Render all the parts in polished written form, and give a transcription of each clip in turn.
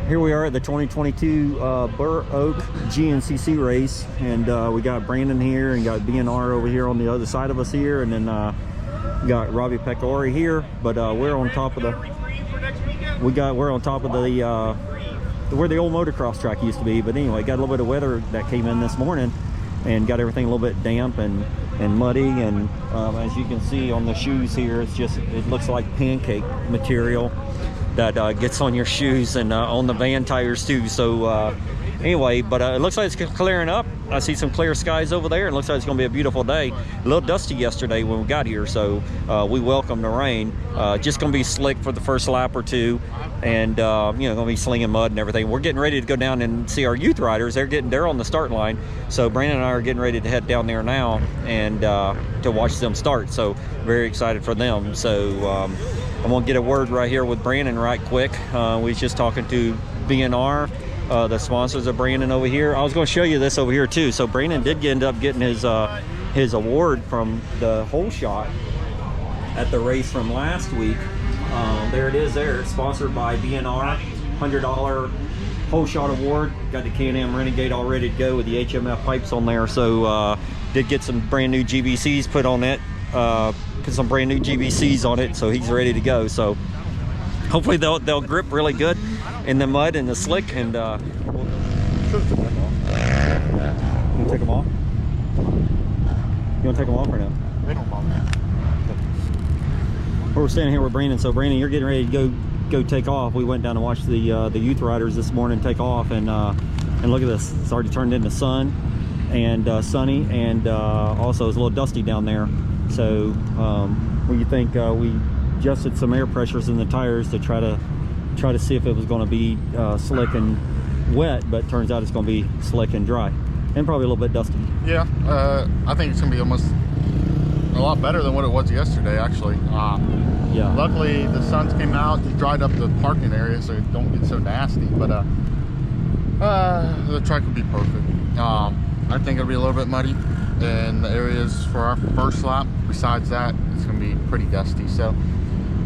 Here we are at the 2022 Burr Oak Gncc race, and we got Brandon here and got BNR over here on the other side of us here, and then got Robbie Peccori here. But we're on top of the we're on top of the where the old motocross track used to be. But anyway, got a little bit of weather that came in this morning and got everything a little bit damp and muddy, and as you can see on the shoes here, it looks like pancake material that gets on your shoes and on the van tires too. So anyway, but it looks like it's clearing up. I see some clear skies over there. It looks like it's going to be a beautiful day. A little dusty yesterday when we got here, so we welcome the rain. Just going to be slick for the first lap or two, and you know, going to be slinging mud and everything. We're getting ready to go down and see our youth riders. They're on the start line, so Brandon and I are getting ready to head down there now and to watch them start. So very excited for them. So I'm gonna get a word right here with Brandon right quick. We was just talking to BNR, the sponsors of Brandon over here. I was going to show you this over here too. So Brandon did end up getting his award from the whole shot at the race from last week. There it is there, sponsored by BNR, $100 whole shot award. Got the Can-Am Renegade all ready to go with the HMF pipes on there. So did get some brand new GBCs put on it. Put some brand new GBCs on it, so he's ready to go. So hopefully they'll grip really good in the mud and the slick. And you want to take them off? You want to take them off or no? They don't bother me. We're standing here with Brandon. So Brandon, you're getting ready to go take off. We went down to watch the youth riders this morning take off, and look at this. It's already turned into sun and sunny, and also it's a little dusty down there. So what do you think? We adjusted some air pressures in the tires to try to see if it was going to be slick and wet, but turns out it's going to be slick and dry and probably a little bit dusty. Yeah, I think it's going to be almost a lot better than what it was yesterday, actually. Yeah. Luckily, the suns came out, just dried up the parking area so it don't get so nasty. But the track will be perfect. I think it'll be a little bit muddy in the areas for our first lap. Besides that, it's going to be pretty dusty. So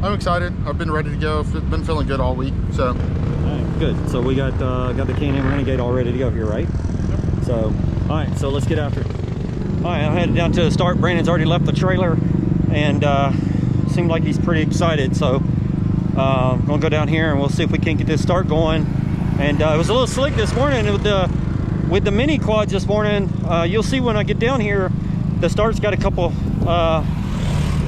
I'm excited. I've been ready to go. Been feeling good all week. So right, good. So we got the Can-Am Renegade all ready to go here, right? Yep. So all right, so let's get after it. All right, I'm headed down to the start. Brandon's already left the trailer, and seemed like he's pretty excited. So I'm gonna go down here and we'll see if we can't get this start going. And it was a little slick this morning with the mini quads this morning. You'll see when I get down here, the start's got a couple,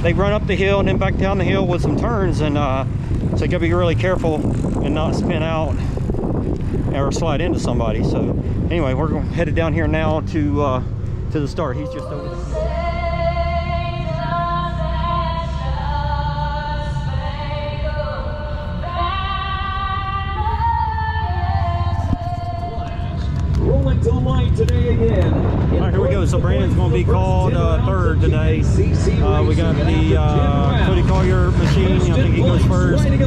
they run up the hill and then back down the hill with some turns, and so you gotta be really careful and not spin out or slide into somebody. So anyway, we're headed down here now to the start. He's just over there. Today again. All right, here we go. So Brandon's going to be called third today. We got the Cody Collier machine. I think he goes first. And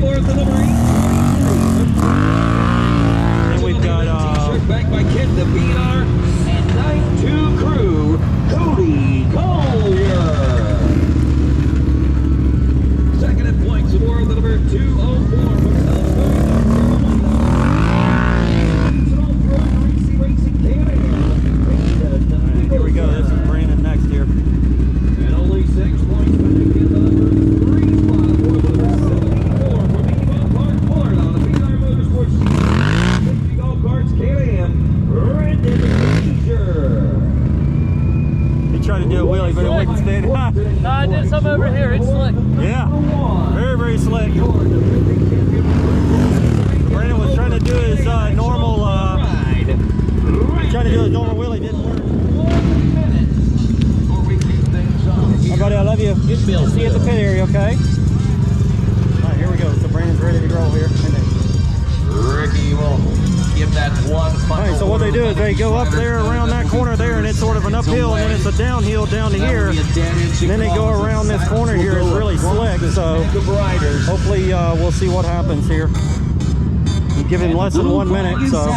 we've got back by Kent, the BNR and 9-2 crew, Cody Collier. Second at points aboard the number 204 from here we go. This is Brandon next here. And only 6 points when they get the number 3 spot aboard the number 74 from Eagle Park, Florida on the BNR Motorsports Team. 50 golf carts, Can-Am, Brandon Leisure. He tried to do a wheelie, but it wouldn't stand. No, I did some over here. It's slick. Yeah, very, very slick. Brandon was trying to do his normal wheelie, didn't work. Hi, buddy, I love you. See you at the pit area, okay? All right, here we go. So Brandon's ready to roll here. Ricky will give that one final. All right, so what they do is they go up there around that corner there, and it's sort of an uphill, and then it's a downhill down to here. And then they go around this corner here. It's really slick, so hopefully we'll see what happens here. You give him less than 1 minute, so.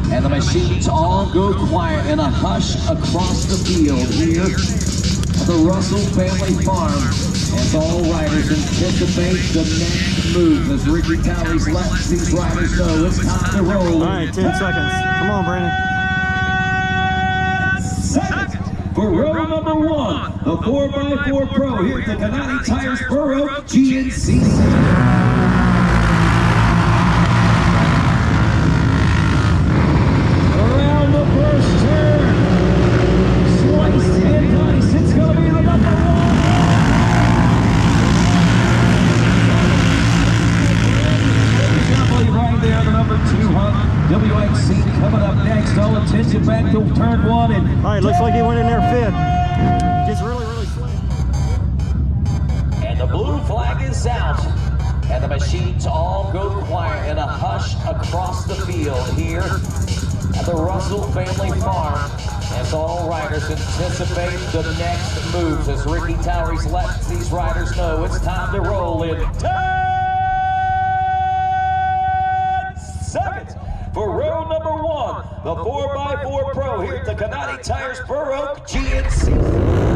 And the machines all go quiet in a hush across the field here at the Russell Family Farm as all riders anticipate the next move as Ricky Towers lets these riders know it's time to roll. All right, 10 seconds. Come on, Brandon. Second for row number 1, the 4x4 Pro here at the Gncc Tires Burr Oak GNCC. Around the first turn, sliced and diced, it's going to be the number 1. Right there, the number 2, WXC coming up next. All attention back to turn 1. And All right, looks like he went in there 5th. Gets really slick. And the blue flag is out. And the machines all go quiet in a hush across the field here at the Russell Family Farm as all riders anticipate the next moves as Ricky Towers lets these riders know it's time to roll in 10 seconds for row number 1, the 4x4 Pro here at the Gncc Tires Burr Oak GNC.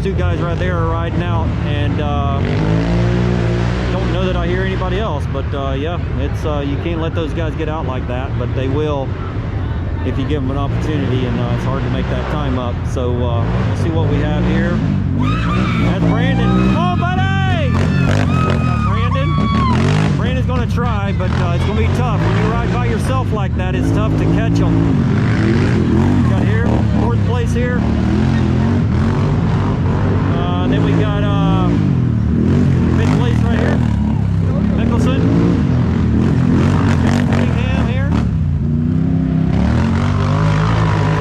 two guys right there are riding out, and don't know that I hear anybody else, but yeah, it's you can't let those guys get out like that, but they will if you give them an opportunity, and it's hard to make that time up. So we'll see what we have here. That's Brandon. Come on, buddy! Brandon's gonna try, but it's gonna be tough. When you ride by yourself like that, it's tough to catch them. Got here, 4th place here. And then we got 5th place right here. Mickelson. Cunningham here.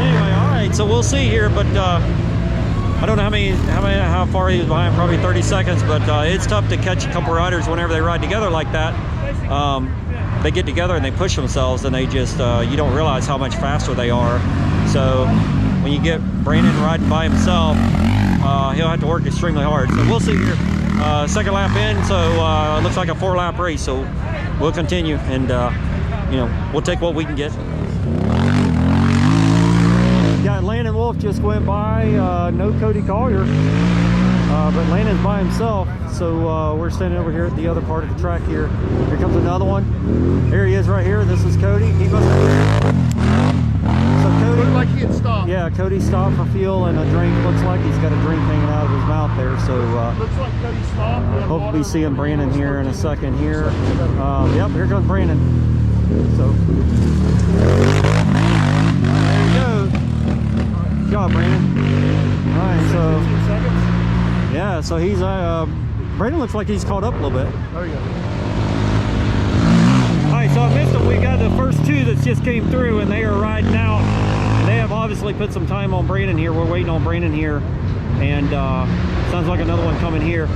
Anyway, all right, so we'll see here, but I don't know how far he was behind, probably 30 seconds, but it's tough to catch a couple riders whenever they ride together like that. They get together and they push themselves, and they just, you don't realize how much faster they are. So when you get Brandon riding by himself, he'll have to work extremely hard. So we'll see here. 2nd lap in, so it looks like a 4-lap race. So we'll continue, and you know, we'll take what we can get. Got Landon Wolf just went by, no Cody Collier, but Landon's by himself. So we're standing over here at the other part of the track here. Here comes another one. Here he is right here. This is Cody. He must have... So Cody, Looked like he had stopped. yeah, Cody stopped for fuel and a drink. Looks like he's got a drink hanging out of his mouth there. So Looks like Cody stopped. hope to be seeing Brandon here in a second here. Yep, here comes Brandon. So there you go. Good job, Brandon. All right, so yeah, so he's Brandon looks like he's caught up a little bit. There you go. All right, so I missed them. We got the first two that just came through, and they are riding out. They have obviously put some time on Brandon here. We're waiting on Brandon here, and sounds like another one coming here.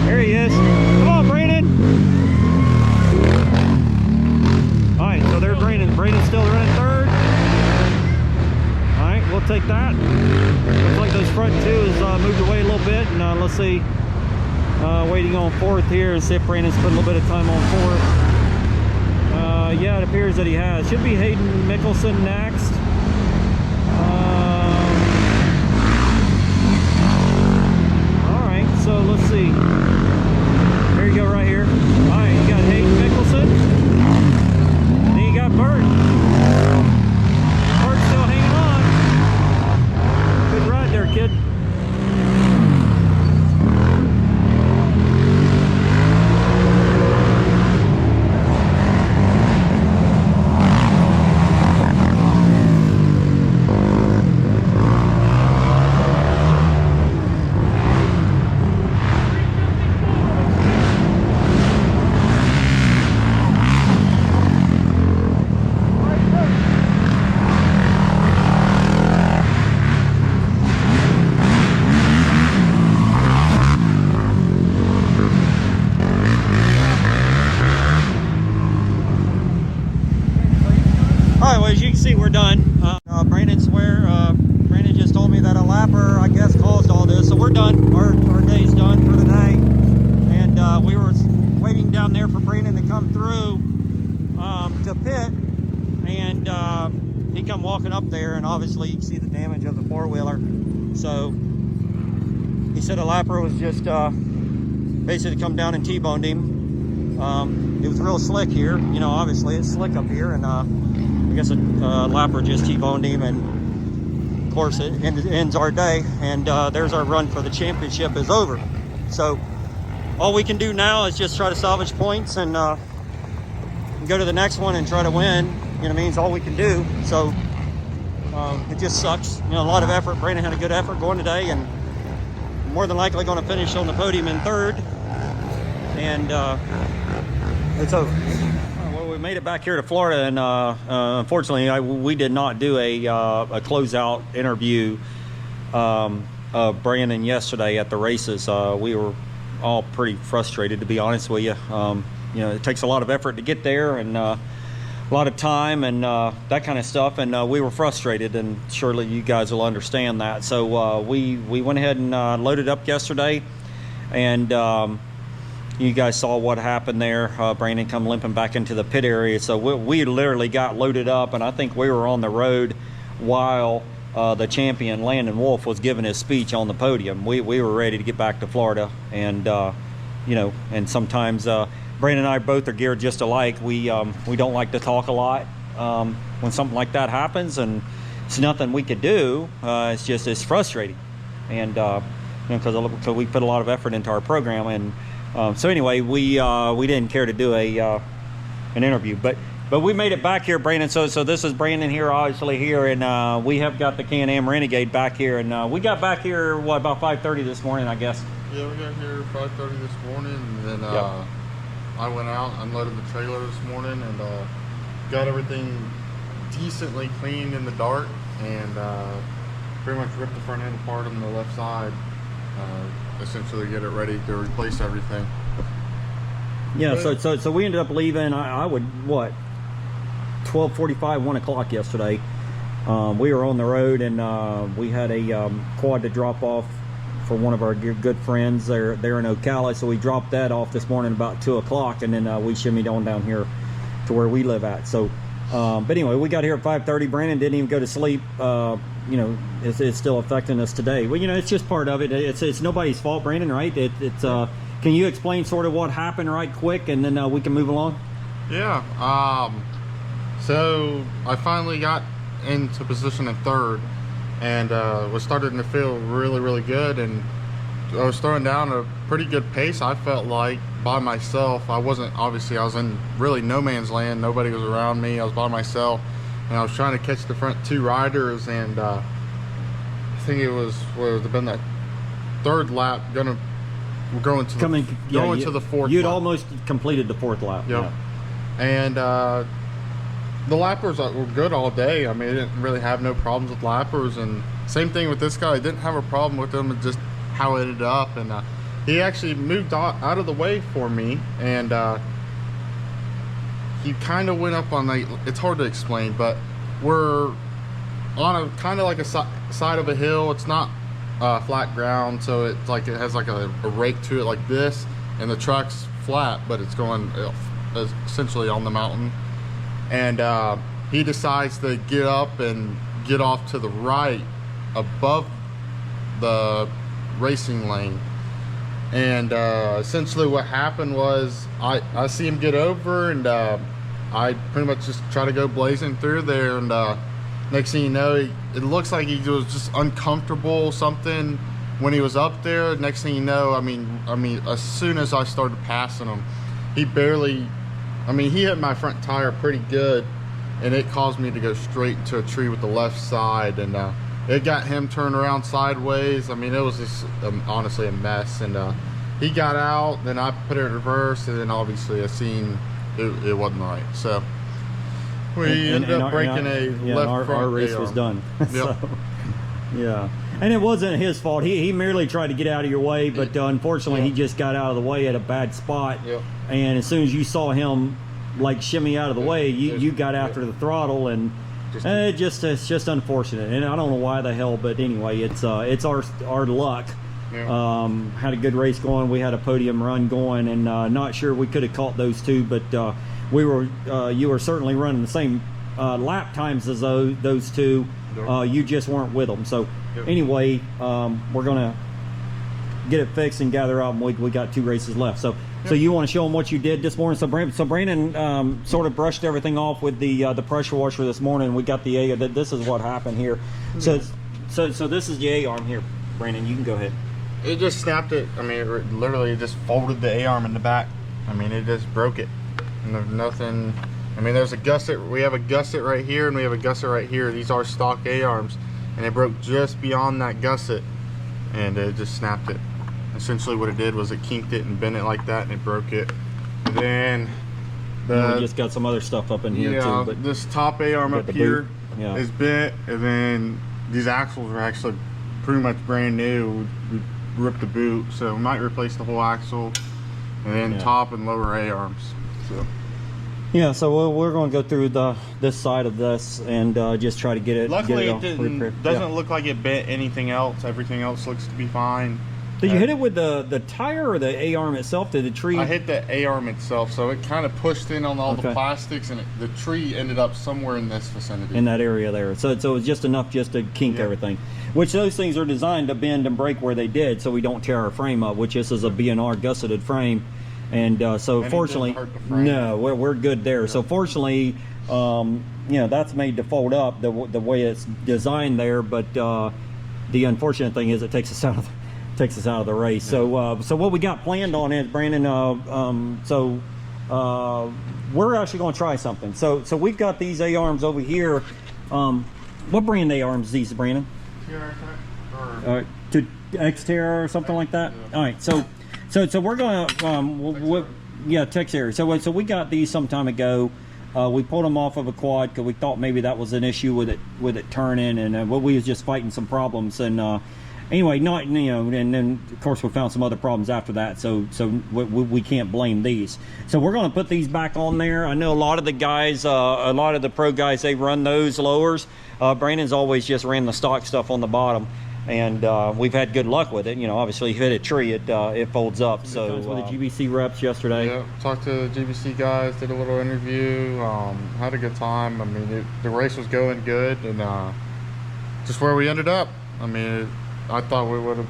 There he is. Come on, Brandon. All right, so there's Brandon. Brandon's still running 3rd. All right, we'll take that. Looks like those front two has moved away a little bit, and let's see. Waiting on 4th here, and see if Brandon's put a little bit of time on 4th. Yeah, it appears that he has. Should be Hayden Mickelson next. All right, so let's see. There you go, right here. All right, you got Hayden Mickelson. And then you got Burt. Burt's still hanging on. Good ride there, kid. As you can see, we're done. Brandon just told me that a lapper, I guess, caused all this, so we're done. Our day's done for the day, and we were waiting down there for Brandon to come through to pit, and he come walking up there, and obviously you can see the damage of the four-wheeler. So he said a lapper was just basically come down and T-boned him. It was real slick here, you know, obviously it's slick up here, and I guess a lapper just T-boned him, and of course it ends our day, and there's our run for the championship is over. So all we can do now is just try to salvage points and go to the next one and try to win. You know what I mean? It's all we can do. So it just sucks. You know, a lot of effort. Brandon had a good effort going today, and more than likely going to finish on the podium in 3rd, and it's over. Well, we made it back here to Florida, and unfortunately we did not do a closeout interview of Brandon yesterday at the races. We were all pretty frustrated, to be honest with you. You know, it takes a lot of effort to get there, and a lot of time, and that kind of stuff, and we were frustrated, and surely you guys will understand that. So we went ahead and loaded up yesterday, and you guys saw what happened there. Brandon come limping back into the pit area, so we literally got loaded up, and I think we were on the road while the champion Landon Wolf was giving his speech on the podium. We were ready to get back to Florida, and you know, and sometimes Brandon and I both are geared just alike. We don't like to talk a lot when something like that happens, and it's nothing we could do. It's frustrating, and you know, because we put a lot of effort into our program, and so anyway, we didn't care to do an interview, but we made it back here, Brandon. So this is Brandon here, obviously here, and we have got the Can-Am Renegade back here, and we got back here what, about 5:30 this morning, I guess. Yeah, we got here 5:30 this morning, and then I went out, unloaded the trailer this morning, and got everything decently cleaned in the dark, and pretty much ripped the front end apart on the left side, essentially get it ready to replace everything. Yeah, so we ended up leaving, I would, what, 12:45, 1 o'clock yesterday. We were on the road, and we had a quad to drop off for one of our good friends. They're in Ocala, so we dropped that off this morning about 2 o'clock, and then we shimmied on down here to where we live at. So, but anyway, we got here at 5:30. Brandon didn't even go to sleep. You know, it's still affecting us today. Well, you know, it's just part of it. It's nobody's fault, Brandon, right? Can you explain sort of what happened right quick, and then we can move along? Yeah. So I finally got into position in third, and was starting to feel really good, and I was throwing down a pretty good pace, I felt like, by myself. I was in really no man's land. Nobody was around me. I was by myself, and I was trying to catch the front two riders, and I think it would have been that third lap, going to the fourth You'd lap. almost completed the fourth lap. Yep. Yeah. And the lappers were good all day. I mean, I didn't really have no problems with lappers, and same thing with this guy. I didn't have a problem with him. It's just how it ended up, and he actually moved out of the way for me, and he kind of went up on it's hard to explain, but we're on a kind of like a side of a hill. It's not flat ground, so it's like it has like a rake to it like this, and the truck's flat, but it's going essentially on the mountain. And he decides to get up and get off to the right above the racing lane, and essentially what happened was I see him get over, and I pretty much just try to go blazing through there, and next thing you know, it looks like he was just uncomfortable something when he was up there. Next thing you know, I mean, as soon as I started passing him, he hit my front tire pretty good, and it caused me to go straight into a tree with the left side, and it got him turned around sideways. I mean, it was just honestly a mess, and he got out, then I put it in reverse, and then obviously I seen it wasn't right, so we ended up breaking a left front. Our race was done. Yep. So, yeah, and it wasn't his fault. He merely tried to get out of your way, but unfortunately, he just got out of the way at a bad spot. Yep. And as soon as you saw him like shimmy out of the way, you got after the throttle, and it's just unfortunate. And I don't know why the hell, but anyway, it's our luck. Yeah. Had a good race going. We had a podium run going, and not sure we could have caught those two, but you were certainly running the same lap times as those two. You just weren't with them. So anyway, we're gonna get it fixed and gather up, and we got 2 races left. So you want to show them what you did this morning? So Brandon sort of brushed everything off with the pressure washer this morning. We got the A. This is what happened here. So this is the A arm here, Brandon. You can go ahead. It just snapped it. I mean, it literally just folded the A arm in the back. I mean, it just broke it. And there's nothing. I mean, there's a gusset. We have a gusset right here, and we have a gusset right here. These are stock A arms, and it broke just beyond that gusset, and it just snapped it. Essentially, what it did was it kinked it and bent it like that, and it broke it. And then we just got some other stuff up in here too. But this top A arm up here is bent, and then these axles are actually pretty much brand new. We ripped the boot, so we might replace the whole axle, and then top and lower A arms. So yeah, so we're going to go through this side of this and just try to get it. Luckily, it doesn't look like it bent anything else. Everything else looks to be fine. Did you hit it with the tire or the A-arm itself? Did the tree? I hit the A-arm itself, so it kind of pushed in on all the plastics, and the tree ended up somewhere in this vicinity. In that area there. So it was just enough just to kink everything. Which those things are designed to bend and break where they did, so we don't tear our frame up, which this is a B&R gusseted frame. And so fortunately, no, we're good there. Yeah. So fortunately, you know, that's made to fold up the way it's designed there. But the unfortunate thing is it takes us out of the race. Yeah. So what we got planned on is, Brandon. We're actually going to try something. So we've got these A-arms over here. What brand A-arms these, Brandon? To Xterra or something like that. Yeah. All right. So we're gonna Texterra. So we got these some time ago. We pulled them off of a quad because we thought maybe that was an issue with it turning, and we was just fighting some problems. And anyway, not, you know, and then of course we found some other problems after that. So we can't blame these. So we're going to put these back on there. I know a lot of the guys, a lot of the pro guys, they run those lowers. Brandon's always just ran the stock stuff on the bottom. And we've had good luck with it. You know, obviously, if you hit a tree, it folds up. So with the GBC reps yesterday. Yeah, talked to the GBC guys, did a little interview, had a good time. I mean, the race was going good, and just where we ended up. I mean, I thought we would have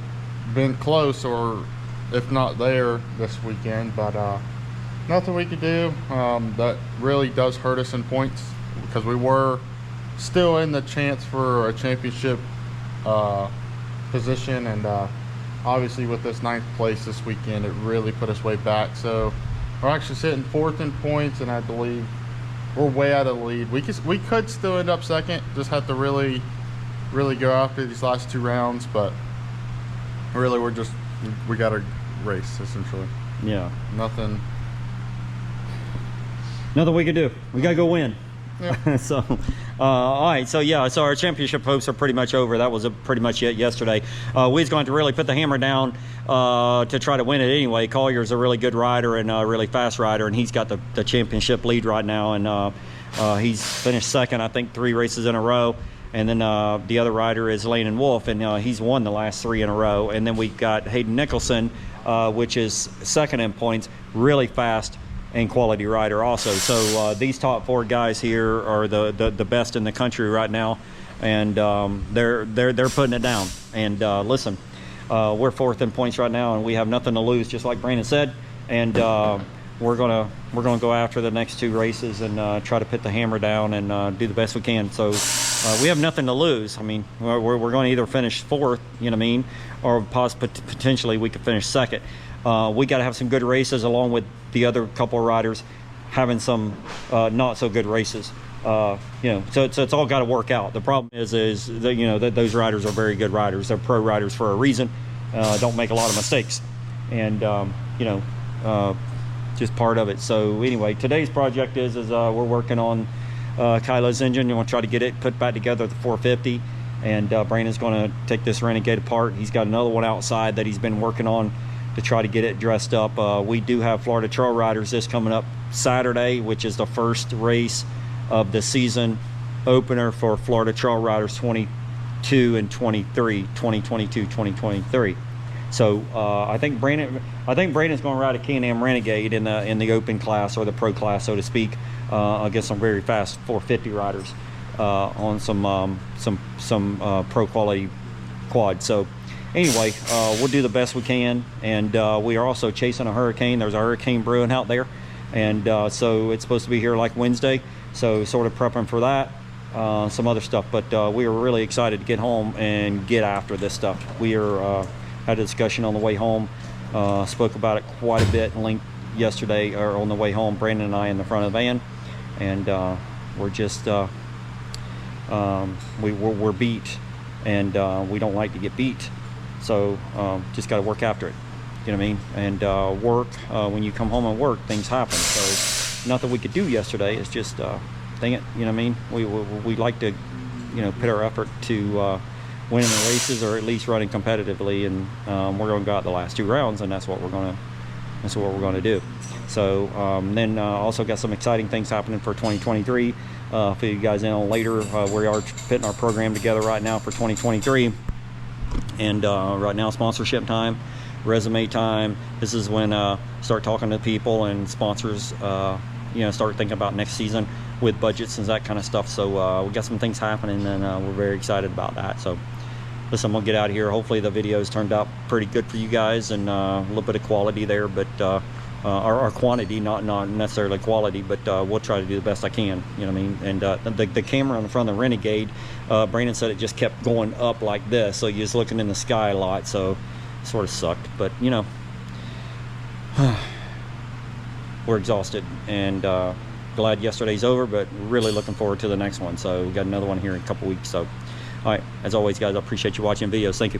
been close, or if not there this weekend, but nothing we could do. That really does hurt us in points because we were still in the chance for a championship position, and obviously with this 9th place this weekend, it really put us way back. So we're actually sitting 4th in points, and I believe we're way out of the lead. We could still end up 2nd, just have to really go after these last 2 rounds, but really we got to race essentially. Yeah, nothing we could do. We got to go win. Yeah. So all right, so yeah, so our championship hopes are pretty much over. That was pretty much it yesterday. We was going to really put the hammer down to try to win it anyway. Collier's a really good rider and a really fast rider, and he's got the championship lead right now, and he's finished 2nd, I think, 3 races in a row. And then the other rider is Landon Wolf, and he's won the last 3 in a row. And then we've got Hayden Nicholson, which is 2nd in points, really fast and quality rider also. So these top 4 guys here are the best in the country right now, and they're putting it down. And listen, we're 4th in points right now, and we have nothing to lose, just like Brandon said. And we're gonna go after the next 2 races and try to put the hammer down and do the best we can. So we have nothing to lose. I mean, we're going to either finish 4th, you know what I mean, or potentially we could finish 2nd. We got to have some good races along with the other couple of riders having some not so good races. You know, so it's all got to work out. The problem is that, you know, that those riders are very good riders. They're pro riders for a reason. Don't make a lot of mistakes, and you know, just part of it. So anyway, today's project is we're working on Kylo's engine. You want to try to get it put back together at the 450, and Brandon's going to take this Renegade apart. He's got another one outside that he's been working on to try to get it dressed up. We do have Florida Trail Riders this coming up Saturday, which is the first race of the season opener for Florida Trail Riders 22 and 23, 2022, 2023. So I think Brandon's going to ride a Can-Am Renegade in the open class, or the pro class, so to speak, against some very fast 450 riders on some pro quality quad. So anyway, we'll do the best we can, and we are also chasing a hurricane. There's a hurricane brewing out there, and so it's supposed to be here like Wednesday, so sort of prepping for that, some other stuff. But we are really excited to get home and get after this stuff. We are had a discussion on the way home, spoke about it quite a bit in length yesterday, or on the way home, Brandon and I in the front of the van, and we're just we're beat, and we don't like to get beat. So just got to work after it, you know what I mean? And work, when you come home and work, things happen. So nothing we could do yesterday. It's just, dang it, you know what I mean? We like to, you know, put our effort to winning the races, or at least running competitively. And we're going to go out the last 2 rounds, and that's what we're going to do. So then also got some exciting things happening for 2023. For you guys in on later, we are putting our program together right now for 2023. And right now, sponsorship time, resume time. This is when start talking to people and sponsors, you know, start thinking about next season with budgets and that kind of stuff. So we got some things happening, and we're very excited about that. So listen, I'm gonna get out of here. Hopefully the videos turned out pretty good for you guys, and a little bit of quality there, but our quantity, not necessarily quality, but we'll try to do the best I can, you know what I mean? And the camera on the front of the Renegade, Brandon said it just kept going up like this, so you're just looking in the sky a lot, so it sort of sucked. But you know, we're exhausted, and glad yesterday's over, but really looking forward to the next one. So we got another one here in a couple weeks. So all right, as always guys, I appreciate you watching videos. Thank you.